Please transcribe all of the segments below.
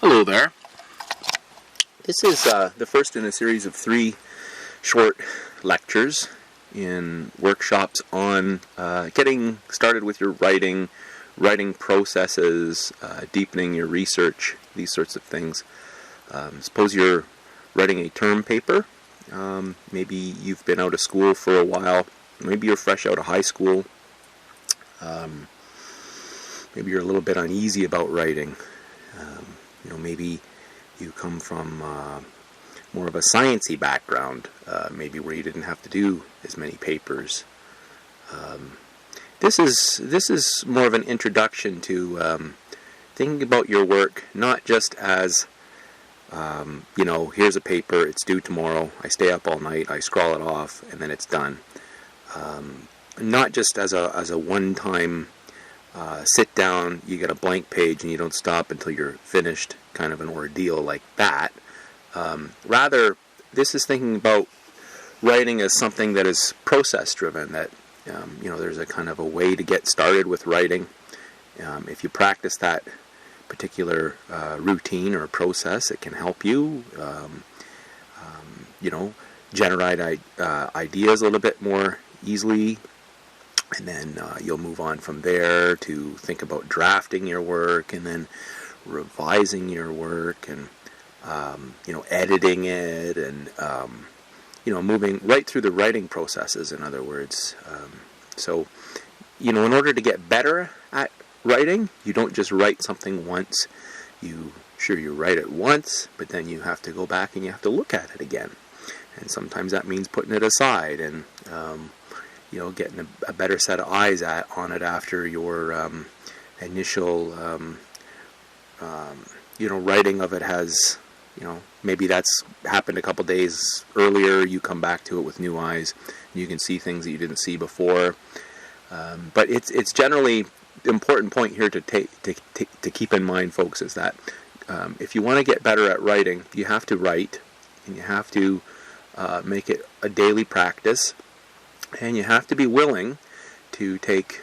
Hello there. This is the first in a series of 3 short lectures in workshops on getting started with your writing processes, deepening your research, these sorts of things. Suppose you're writing a term paper. Maybe you've been out of school for a while. Maybe you're fresh out of high school. Maybe you're a little bit uneasy about writing. Maybe you come from more of a sciencey background, maybe where you didn't have to do as many papers. This is more of an introduction to thinking about your work, not just as here's a paper, it's due tomorrow, I stay up all night, I scrawl it off, and then it's done. Not just as a one-time sit down, you get a blank page and you don't stop until you're finished, kind of an ordeal like that. Rather, this is thinking about writing as something that is process-driven, that there's a kind of a way to get started with writing. If you practice that particular routine or process, it can help you, generate ideas a little bit more easily. And then you'll move on from there to think about drafting your work, and then revising your work, and editing it, and moving right through the writing processes. In other words, in order to get better at writing, you don't just write something once. You write it once, but then you have to go back and you have to look at it again. And sometimes that means putting it aside and getting a better set of eyes on it after your initial, writing of it has, maybe that's happened a couple days earlier. You come back to it with new eyes. You can see things that you didn't see before. But it's generally the important point here to keep in mind, folks, is that if you want to get better at writing, you have to write, and you have to make it a daily practice. And you have to be willing to take,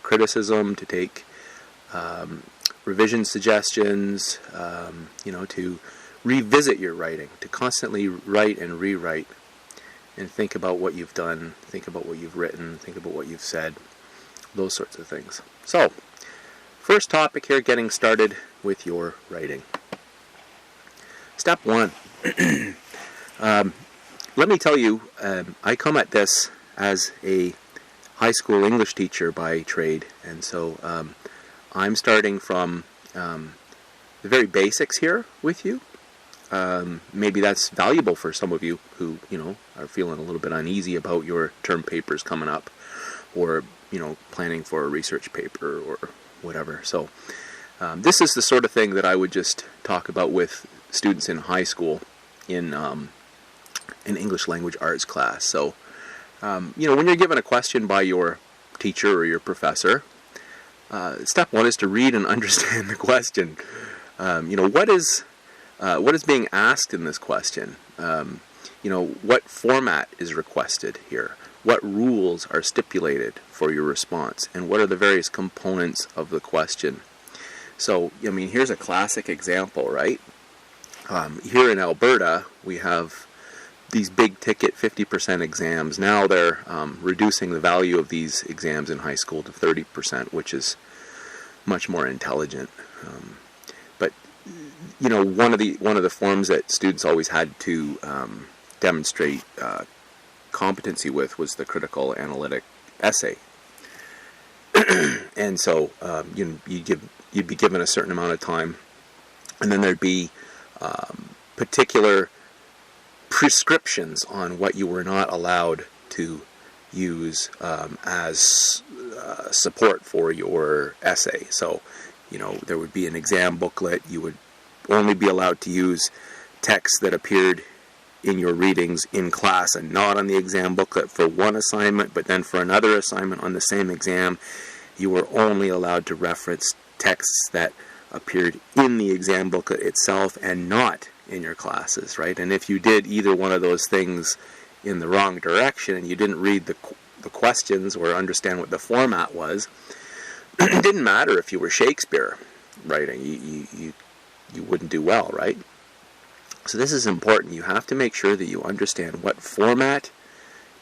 criticism, to take revision suggestions, to revisit your writing, to constantly write and rewrite, and think about what you've done, think about what you've written, think about what you've said, those sorts of things. So, first topic here, getting started with your writing. Step 1. Let me tell you, I come at this as a high school English teacher by trade, and so I'm starting from the very basics here with you. Maybe that's valuable for some of you who, are feeling a little bit uneasy about your term papers coming up, or, planning for a research paper or whatever. So this is the sort of thing that I would just talk about with students in high school in English language arts class. So, when you're given a question by your teacher or your professor, step 1 is to read and understand the question. What is being asked in this question? What format is requested here? What rules are stipulated for your response? And what are the various components of the question? So, here's a classic example, right? Here in Alberta, we have these big ticket 50% exams. Now they're reducing the value of these exams in high school to 30%, which is much more intelligent. But one of the forms that students always had to demonstrate competency with was the critical analytic essay. And so you'd be given a certain amount of time, and then there'd be particular prescriptions on what you were not allowed to use as support for your essay. So, there would be an exam booklet. You would only be allowed to use text that appeared in your readings in class and not on the exam booklet for one assignment, but then for another assignment on the same exam, you were only allowed to reference texts that appeared in the exam booklet itself and not in your classes, right? And if you did either one of those things in the wrong direction and you didn't read the questions or understand what the format was, it didn't matter if you were Shakespeare. writing. You wouldn't do well, right? So this is important. You have to make sure that you understand what format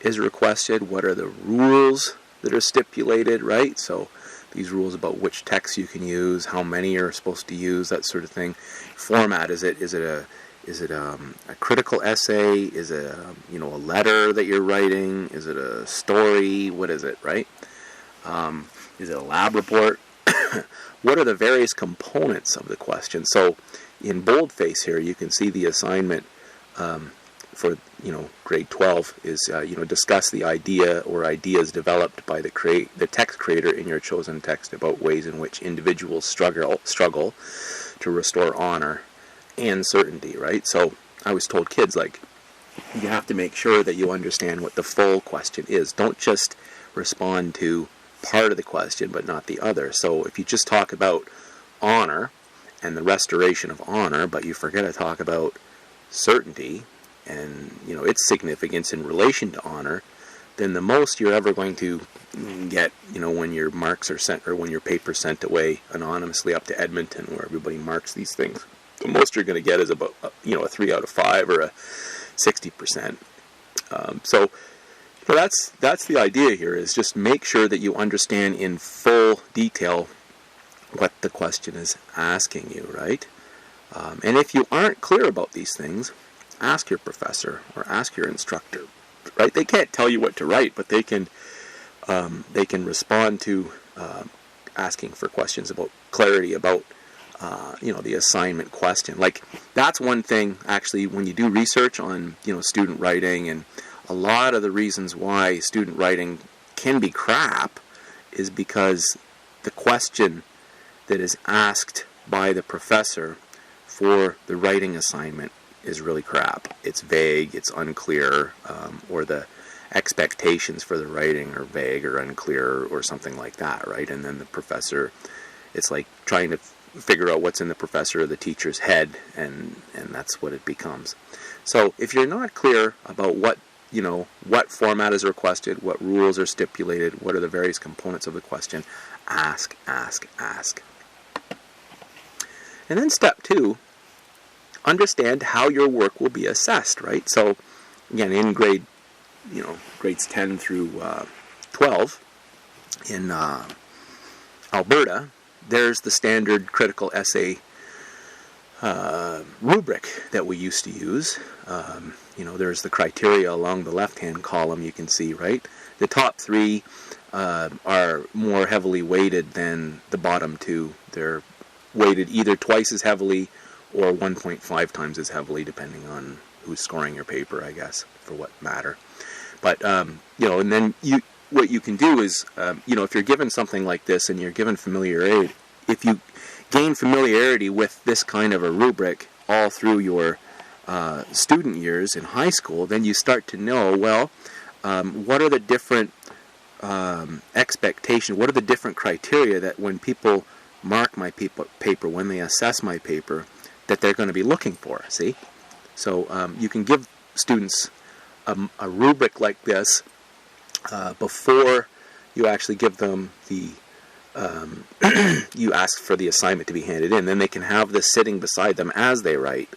is requested, what are the rules that are stipulated, right? So these rules about which text you can use, how many you're supposed to use, that sort of thing. Format, is it a critical essay? Is it a letter that you're writing? Is it a story? What is it, right? Is it a lab report? What are the various components of the question? So in boldface here, you can see the assignment for grade 12 is discuss the idea or ideas developed by the text creator in your chosen text about ways in which individuals struggle to restore honor and certainty, right? So I always told kids, like, you have to make sure that you understand what the full question is. Don't just respond to part of the question but not the other. So if you just talk about honor and the restoration of honor, but you forget to talk about certainty and its significance in relation to honor, then the most you're ever going to get, when your marks are sent, or when your paper's sent away anonymously up to Edmonton where everybody marks these things, the most you're going to get is about a 3 out of 5 or a 60%. So that's the idea here, is just make sure that you understand in full detail what the question is asking you, right? And if you aren't clear about these things, ask your professor or ask your instructor, right? They can't tell you what to write, but they can respond to asking for questions about clarity about the assignment question. Like, that's one thing, actually, when you do research on student writing, and a lot of the reasons why student writing can be crap is because the question that is asked by the professor for the writing assignment is really crap. It's vague, it's unclear, or the expectations for the writing are vague or unclear or something like that, right? And then the professor, it's like trying to figure out what's in the professor or the teacher's head, and that's what it becomes. So if you're not clear about what format is requested, what rules are stipulated, what are the various components of the question, ask. And then step 2, understand how your work will be assessed, right? So again, in grades 10 through 12 in Alberta, there's the standard critical essay rubric that we used to use. There's the criteria along the left-hand column, you can see, right? The top 3 are more heavily weighted than the bottom 2. They're weighted either twice as heavily or 1.5 times as heavily, depending on who's scoring your paper, I guess, for what matter. But, and then what you can do is, if you're given something like this and you're given familiarity, if you gain familiarity with this kind of a rubric all through your student years in high school, then you start to know, what are the different expectations, what are the different criteria that when people mark my paper, when they assess my paper, that they're going to be looking for, see? So you can give students a rubric like this before you actually give them the you ask for the assignment to be handed in. Then they can have this sitting beside them as they write,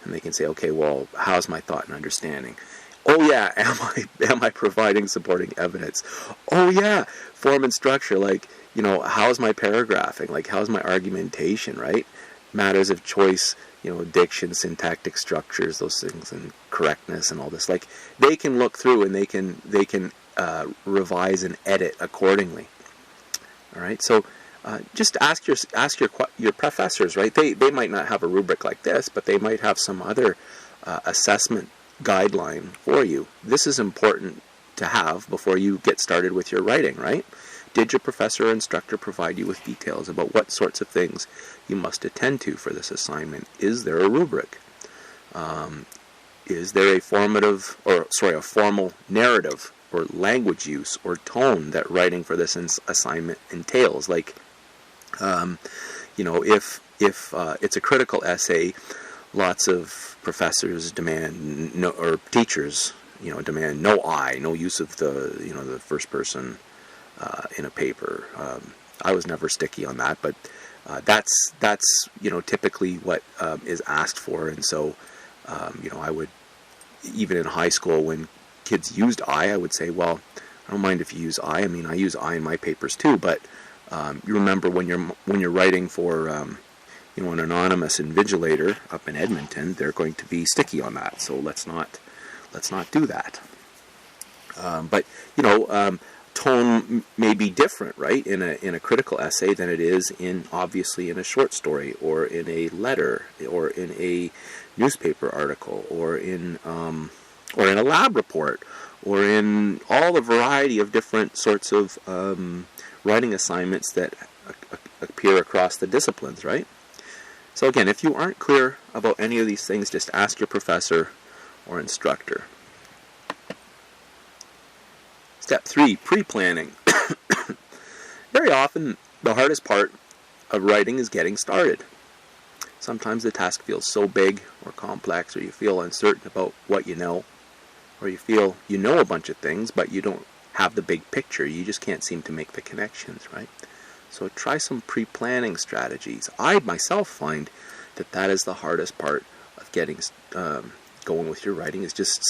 and they can say, okay, well, how's my thought and understanding? Oh yeah, am I providing supporting evidence? Oh yeah, form and structure, like, how's my paragraphing? Like, how's my argumentation, right? Matters of choice, diction, syntactic structures, those things, and correctness and all this. Like, they can look through and they can revise and edit accordingly. All right, so just ask your professors, right? They might not have a rubric like this, but they might have some other assessment guideline for you. This is important to have before you get started with your writing, right? Did your professor or instructor provide you with details about what sorts of things you must attend to for this assignment? Is there a rubric? Is there a formal narrative or language use or tone that writing for this assignment entails? Like, if it's a critical essay, lots of professors demand teachers demand no I, no use of the first person in a paper. I was never sticky on that, but That's typically what is asked for, and so I would, even in high school when kids used I would say, well, I don't mind if you use I. I mean, I use I in my papers too, but you remember when you're writing for an anonymous invigilator up in Edmonton, they're going to be sticky on that. So let's not do that. But tone may be different, right, in a critical essay than it is obviously in a short story, or in a letter, or in a newspaper article, or in a lab report, or in all the variety of different sorts of writing assignments that appear across the disciplines, right? So again, if you aren't clear about any of these things, just ask your professor or instructor. Step 3, pre-planning. Very often, the hardest part of writing is getting started. Sometimes the task feels so big or complex, or you feel uncertain about what you know, or you feel you know a bunch of things, but you don't have the big picture. You just can't seem to make the connections, right? So try some pre-planning strategies. I myself find that is the hardest part of getting going with your writing, is just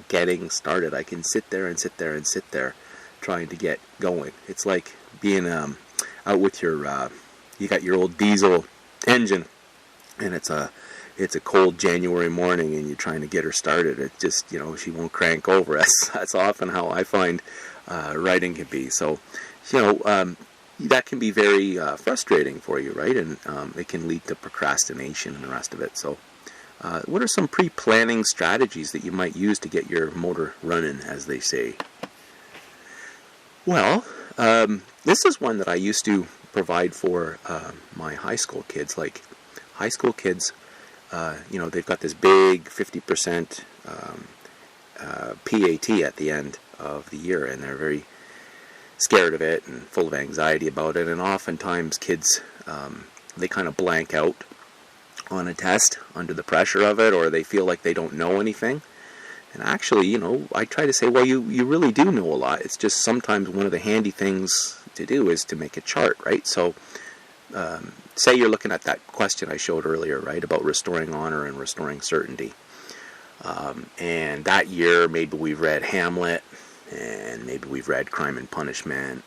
getting started. I can sit there trying to get going. It's like being out with you got your old diesel engine, and it's a cold January morning, and you're trying to get her started. It just, she won't crank over. That's often how I find writing can be. So, that can be very frustrating for you, right? And it can lead to procrastination and the rest of it. So, what are some pre-planning strategies that you might use to get your motor running, as they say? Well, this is one that I used to provide for my high school kids. Like, high school kids, they've got this big 50% PAT at the end of the year, and they're very scared of it and full of anxiety about it. And oftentimes kids, they kind of blank out on a test under the pressure of it, or they feel like they don't know anything. And actually, I try to say, well, you really do know a lot. It's just sometimes one of the handy things to do is to make a chart, right? So say you're looking at that question I showed earlier, right, about restoring honor and restoring certainty. And that year, maybe we've read Hamlet, and maybe we've read Crime and Punishment,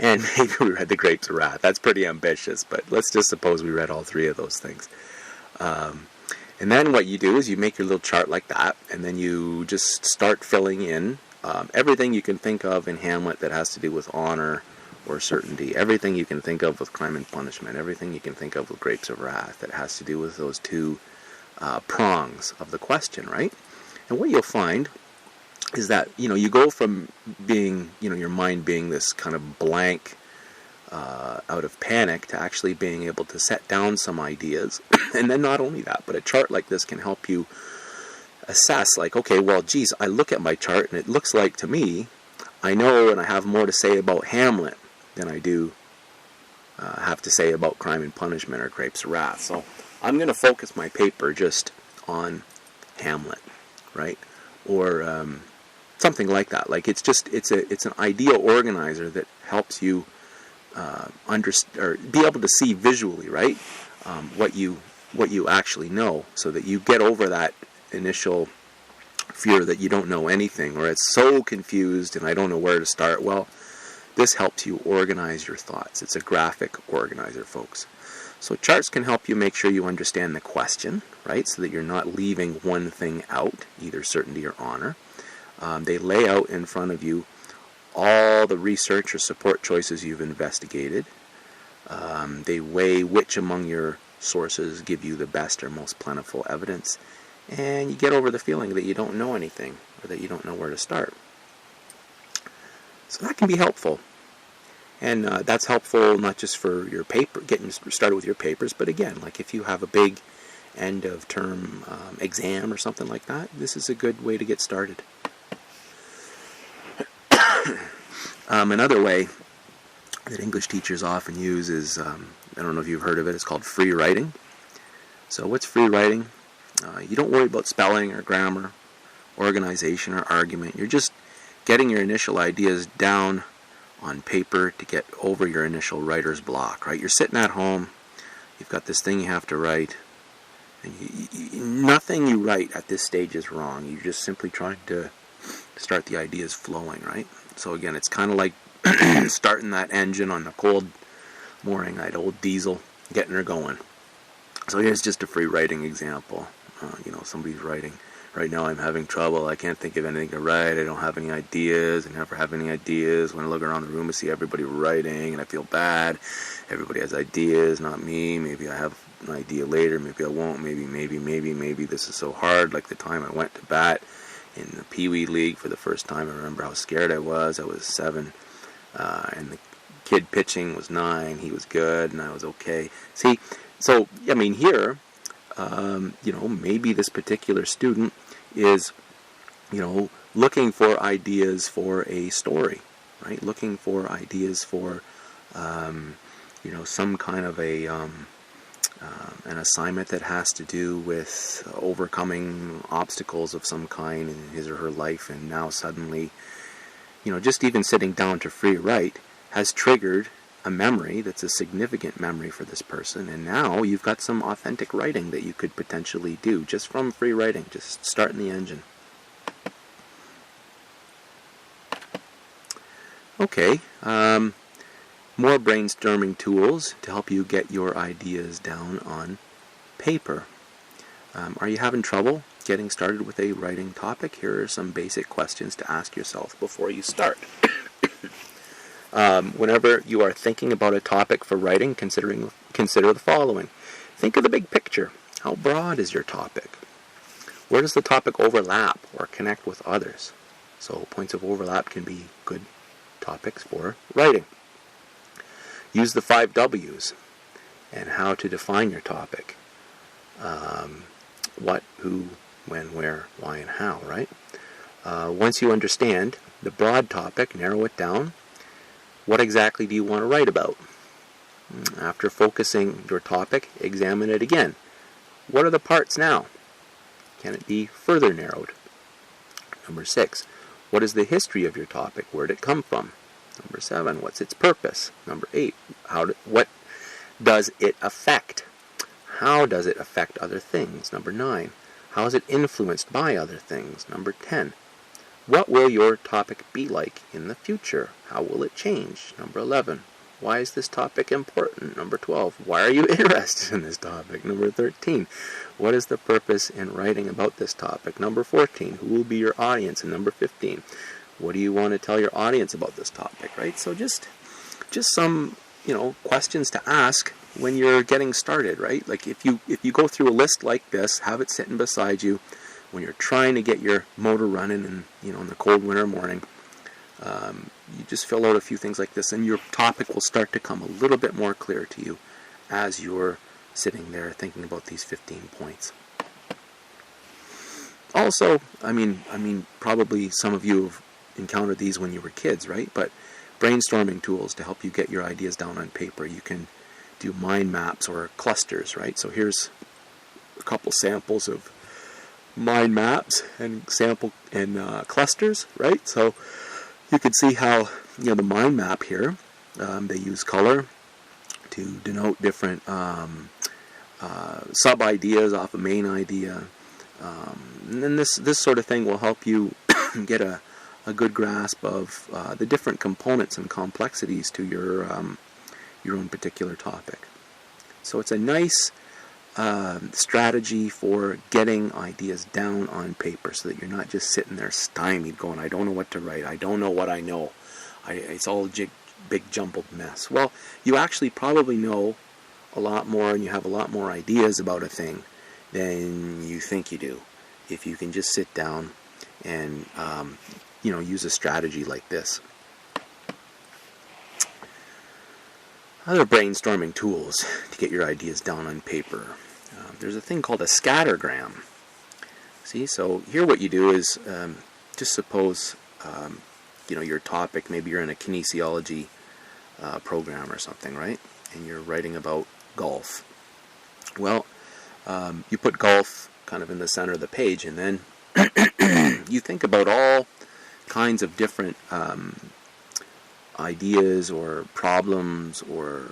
and maybe we read The Grapes of Wrath. That's pretty ambitious, but let's just suppose we read all three of those things. And then what you do is you make your little chart like that, and then you just start filling in everything you can think of in Hamlet that has to do with honor or certainty, everything you can think of with Crime and Punishment, everything you can think of with Grapes of Wrath that has to do with those two prongs of the question, right? And what you'll find is that, you go from being, your mind being this kind of blank, out of panic, to actually being able to set down some ideas. And then not only that, but a chart like this can help you assess, like, okay, well, geez, I look at my chart and it looks like to me, I know and I have more to say about Hamlet than I do have to say about Crime and Punishment or Grapes of Wrath. So I'm going to focus my paper just on Hamlet, right? Or something like that. Like, it's an idea organizer that helps you or be able to see visually, right, what you actually know, so that you get over that initial fear that you don't know anything, or it's so confused and I don't know where to start. Well, this helps you organize your thoughts. It's a graphic organizer, folks. So charts can help you make sure you understand the question, right, so that you're not leaving one thing out, either certainty or honor. They lay out in front of you all the research or support choices you've investigated. They weigh which among your sources give you the best or most plentiful evidence, and you get over the feeling that you don't know anything, or that you don't know where to start. So that can be helpful. And that's helpful not just for your paper, getting started with your papers, but again, like if you have a big end of term exam or something like that, this is a good way to get started. Another way that English teachers often use is, I don't know if you've heard of it, it's called free writing. So what's free writing? You don't worry about spelling or grammar, organization or argument. You're just getting your initial ideas down on paper to get over your initial writer's block, right? You're sitting at home, you've got this thing you have to write, and nothing you write at this stage is wrong. You're just simply trying to start the ideas flowing, right? So again, it's kind of like starting that engine on a cold morning, that old diesel, getting her going. So here's just a free writing example. Somebody's writing, right now I'm having trouble, I can't think of anything to write, I don't have any ideas, I never have any ideas. When I look around the room I see everybody writing and I feel bad. Everybody has ideas, not me. Maybe I have an idea later, maybe I won't, maybe this is so hard. Like the time I went to bat in the Pee Wee League for the first time, I remember how scared I was 7, and the kid pitching was 9, he was good, and I was okay. See, so, I mean, here, maybe this particular student is, looking for ideas for a story, right? Looking for ideas for, some kind of an assignment that has to do with overcoming obstacles of some kind in his or her life, and now suddenly, just even sitting down to free write has triggered a memory that's a significant memory for this person, and now you've got some authentic writing that you could potentially do just from free writing, just starting the engine. Okay, more brainstorming tools to help you get your ideas down on paper. Are you having trouble getting started with a writing topic? Here are some basic questions to ask yourself before you start. Whenever you are thinking about a topic for writing, consider the following. Think of the big picture. How broad is your topic? Where does the topic overlap or connect with others? So points of overlap can be good topics for writing. Use the 5 W's and how to define your topic. What, who, when, where, why, and how, right? Once you understand the broad topic, narrow it down. What exactly do you want to write about? After focusing your topic, examine it again. What are the parts now? Can it be further narrowed? Number 6, what is the history of your topic? Where did it come from? Number 7, what's its purpose? Number 8, what does it affect? How does it affect other things? Number 9, how is it influenced by other things? Number 10, what will your topic be like in the future? How will it change? Number 11, why is this topic important? Number 12, why are you interested in this topic? Number 13, what is the purpose in writing about this topic? Number 14, who will be your audience? And number 15, what do you want to tell your audience about this topic, right? So just some, questions to ask when you're getting started, right? Like if you go through a list like this, have it sitting beside you when you're trying to get your motor running and, in the cold winter morning. You just fill out a few things like this and your topic will start to come a little bit more clear to you as you're sitting there thinking about these 15 points. Also, I mean, probably some of you have encountered these when you were kids, right? But brainstorming tools to help you get your ideas down on paper. You can do mind maps or clusters, right? So here's a couple samples of mind maps and clusters, right? So you can see how the mind map here, they use color to denote different sub ideas off a main idea, and then this sort of thing will help you get a good grasp of the different components and complexities to your own particular topic. So it's a nice strategy for getting ideas down on paper so that you're not just sitting there stymied going, I don't know what to write, I don't know what I know, it's all a big jumbled mess. Well, you actually probably know a lot more and you have a lot more ideas about a thing than you think you do if you can just sit down and use a strategy like this. Other brainstorming tools to get your ideas down on paper. There's a thing called a scattergram. See, so here what you do is, just suppose, your topic, maybe you're in a kinesiology program or something, right? And you're writing about golf. Well, you put golf kind of in the center of the page, and then you think about all kinds of different ideas or problems or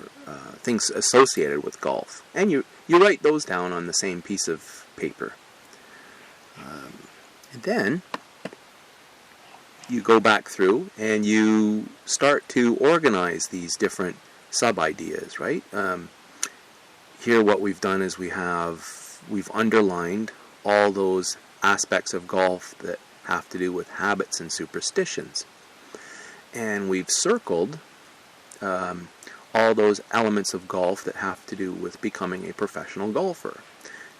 things associated with golf. And you write those down on the same piece of paper. And then you go back through and you start to organize these different sub-ideas, right? Here what we've done is we've underlined all those aspects of golf that have to do with habits and superstitions. And we've circled all those elements of golf that have to do with becoming a professional golfer.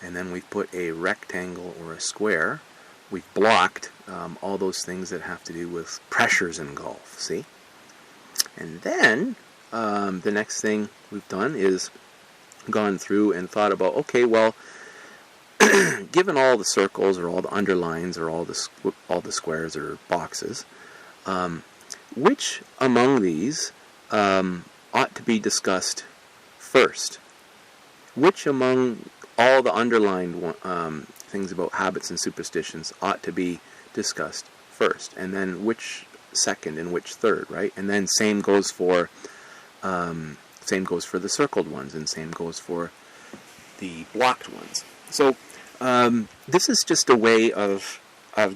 And then we've put a rectangle or a square. We've blocked all those things that have to do with pressures in golf, see? And then the next thing we've done is gone through and thought about, okay, well, given all the circles or all the underlines or all the squares or boxes, which among these ought to be discussed first? Which among all the underlined things about habits and superstitions ought to be discussed first? And then which second and which third, right? And then same goes for the circled ones, and same goes for the blocked ones. So this is just a way of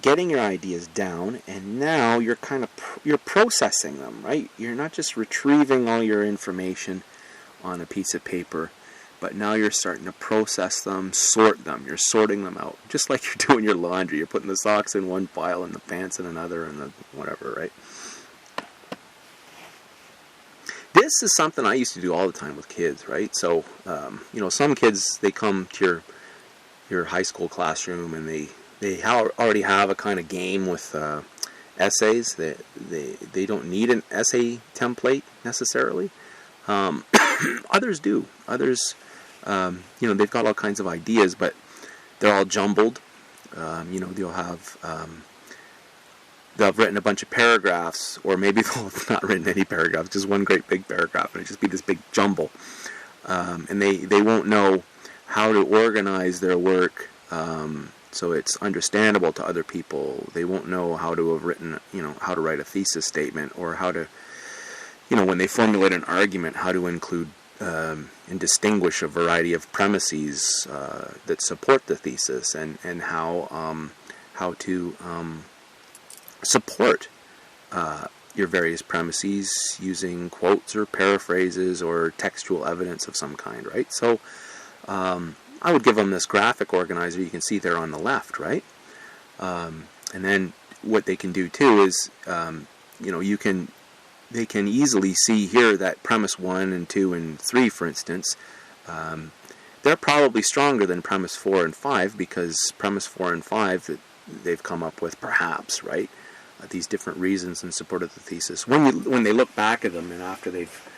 getting your ideas down, and now you're you're processing them, right? You're not just retrieving all your information on a piece of paper, but now you're starting to process them, sort them. You're sorting them out, just like you're doing your laundry. You're putting the socks in one pile and the pants in another, and the whatever, right? This is something I used to do all the time with kids, right? So, some kids, they come to your high school classroom and they already have a kind of game with essays. They don't need an essay template necessarily. Others do. Others, they've got all kinds of ideas, but they're all jumbled. They'll have written a bunch of paragraphs, or maybe they'll have not written any paragraphs, just one great big paragraph, and it'll just be this big jumble. And they won't know how to organize their work so it's understandable to other people. They won't know how to have written, how to write a thesis statement, or how to, when they formulate an argument, how to include and distinguish a variety of premises that support the thesis, and how to support your various premises using quotes or paraphrases or textual evidence of some kind, right? So I would give them this graphic organizer you can see there on the left, right? And then what they can do too is, they can easily see here that premise 1 and 2 and 3, for instance, they're probably stronger than premise 4 and 5, because premise 4 and 5 that they've come up with, perhaps, right? These different reasons in support of the thesis. When they look back at them, and after they've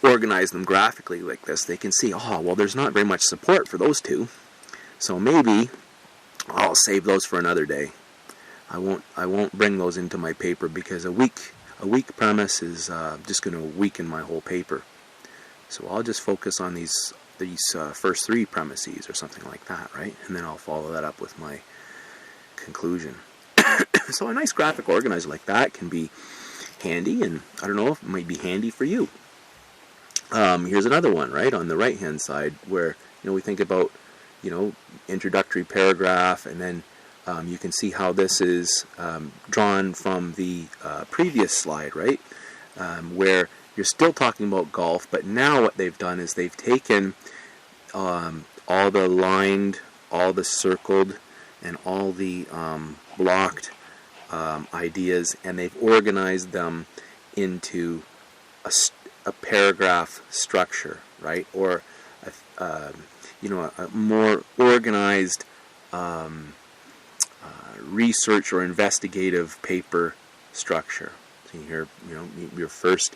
organized them graphically like this, they can see, there's not very much support for those two, so maybe I'll save those for another day. I won't bring those into my paper, because a weak premise is just going to weaken my whole paper. So I'll just focus on these first 3 premises or something like that, right? And then I'll follow that up with my conclusion. So a nice graphic organizer like that can be handy, and I don't know if it might be handy for you. Here's another one, right, on the right-hand side, where we think about introductory paragraph, and then you can see how this is drawn from the previous slide, right, where you're still talking about golf, but now what they've done is they've taken all the lined, all the circled, and all the blocked ideas, and they've organized them into a paragraph structure, right, or a more organized research or investigative paper structure. So here, your first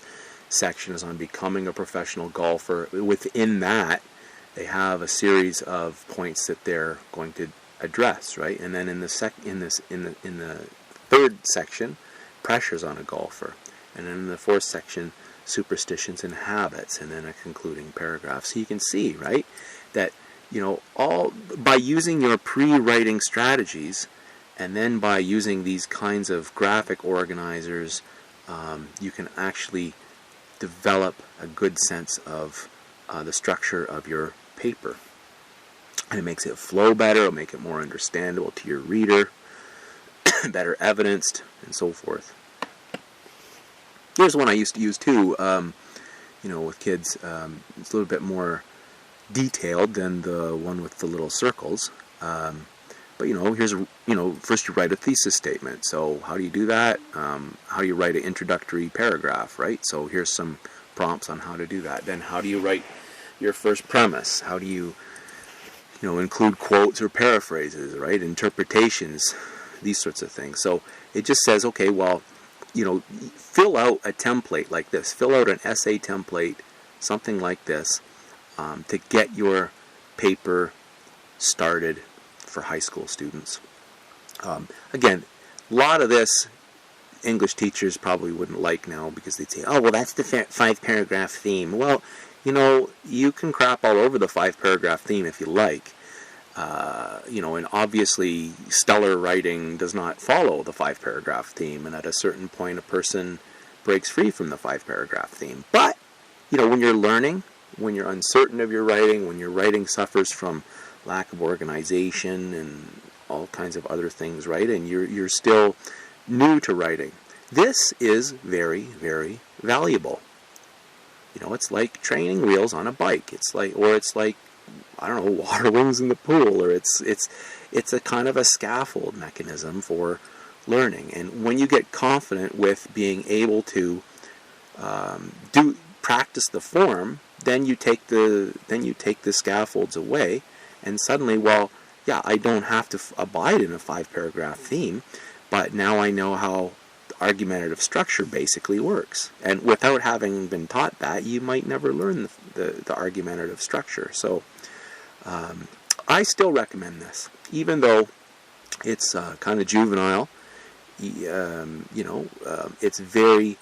section is on becoming a professional golfer. Within that, they have a series of points that they're going to address, right? And then in the third section, pressures on a golfer, and then in the fourth section, superstitions and habits, and then a concluding paragraph. So you can see, right, that all by using your pre-writing strategies, and then by using these kinds of graphic organizers you can actually develop a good sense of the structure of your paper. And it makes it flow better, it'll make it more understandable to your reader, better evidenced, and so forth. Here's one I used to use too, with kids. It's a little bit more detailed than the one with the little circles. But here's first you write a thesis statement. So how do you do that? How do you write an introductory paragraph, right? So here's some prompts on how to do that. Then how do you write your first premise? How do you include quotes or paraphrases, right? Interpretations, these sorts of things. So it just says, okay, well, fill out a template like this. Fill out an essay template, something like this, to get your paper started for high school students. Again, a lot of this English teachers probably wouldn't like now because they'd say, oh, well, that's the 5-paragraph theme. Well, you can crap all over the 5-paragraph theme if you like. And obviously stellar writing does not follow the 5-paragraph theme, and at a certain point a person breaks free from the 5-paragraph theme. But, when you're learning, when you're uncertain of your writing, when your writing suffers from lack of organization and all kinds of other things, right, and you're still new to writing, this is very, very valuable. It's like training wheels on a bike. It's like water wings in the pool, or it's a kind of a scaffold mechanism for learning. And when you get confident with being able to practice the form, then you take the scaffolds away, and suddenly, well, yeah, I don't have to abide in a 5-paragraph theme, but now I know how argumentative structure basically works. And without having been taught that, you might never learn the argumentative structure. So I still recommend this, even though it's kind of juvenile. It's very,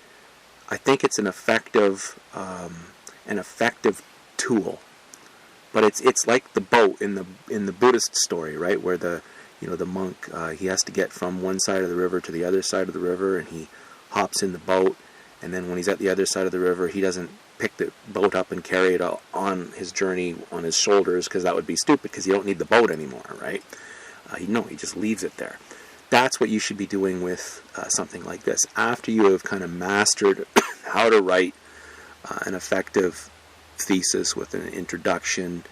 I think it's an effective tool. But it's like the boat in the Buddhist story, right, where the monk, he has to get from one side of the river to the other side of the river, and he hops in the boat, and then when he's at the other side of the river, he doesn't pick the boat up and carry it on his journey on his shoulders, because that would be stupid, because you don't need the boat anymore, right? He just leaves it there. That's what you should be doing with something like this. After you have kind of mastered how to write an effective thesis with an introduction,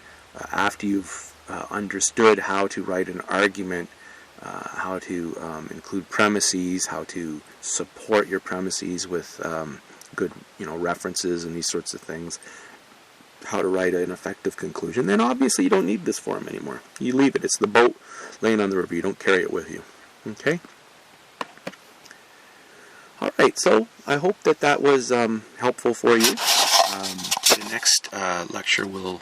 after you've understood how to write an argument, how to include premises, how to support your premises with good references and these sorts of things, how to write an effective conclusion, then obviously you don't need this form anymore. You leave it. It's the boat laying on the river. You don't carry it with you. Okay? Alright, so I hope that was helpful for you. The next lecture will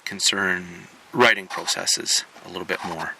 concern writing processes a little bit more.